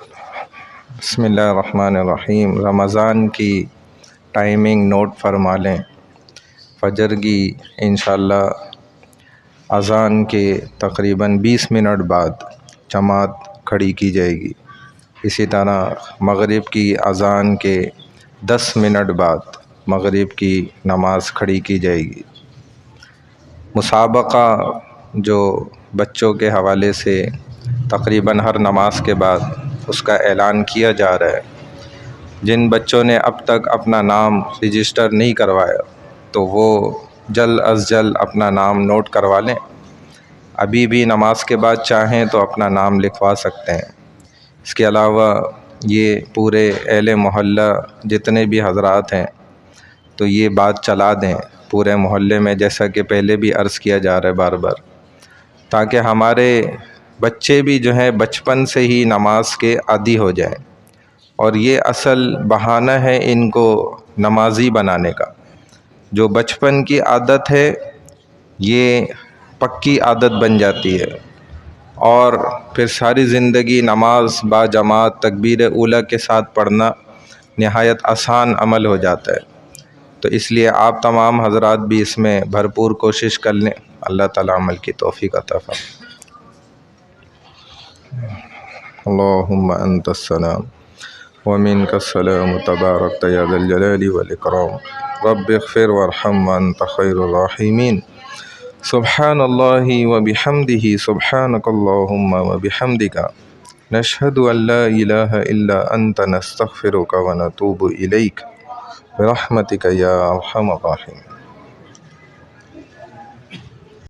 بسم اللہ الرحمن الرحیم۔ رمضان کی ٹائمنگ نوٹ فرما لیں۔ فجر کی انشاءاللہ اذان کے تقریباً 20 منٹ بعد جماعت کھڑی کی جائے گی۔ اسی طرح مغرب کی اذان کے 10 منٹ بعد مغرب کی نماز کھڑی کی جائے گی۔ مسابقہ جو بچوں کے حوالے سے تقریباً ہر نماز کے بعد اس کا اعلان کیا جا رہا ہے، جن بچوں نے اب تک اپنا نام رجسٹر نہیں کروایا تو وہ جلد از جلد اپنا نام نوٹ کروا لیں۔ ابھی بھی نماز کے بعد چاہیں تو اپنا نام لکھوا سکتے ہیں۔ اس کے علاوہ یہ پورے اہل محلہ جتنے بھی حضرات ہیں تو یہ بات چلا دیں پورے محلے میں، جیسا کہ پہلے بھی عرض کیا جا رہا ہے بار بار، تاکہ ہمارے بچے بھی جو ہیں بچپن سے ہی نماز کے عادی ہو جائیں۔ اور یہ اصل بہانہ ہے ان کو نمازی بنانے کا۔ جو بچپن کی عادت ہے یہ پکی عادت بن جاتی ہے، اور پھر ساری زندگی نماز با جماعت تکبیر اولیٰ کے ساتھ پڑھنا نہایت آسان عمل ہو جاتا ہے۔ تو اس لیے آپ تمام حضرات بھی اس میں بھرپور کوشش کر لیں۔ اللہ تعالیٰ عمل کی توفیق عطا فرمائے۔ اللہم انت السلام ومنک السلام تبارکت یا ذا الجلال والاکرام رب اغفر وارحم وانت خیر الراحمین۔ سبحان اللہ وبحمدہ سبحانک اللہم وبحمدک نشہد ان لا الہ الا انت نستغفرک ونتوب الیک برحمتک یا ارحم الراحمین۔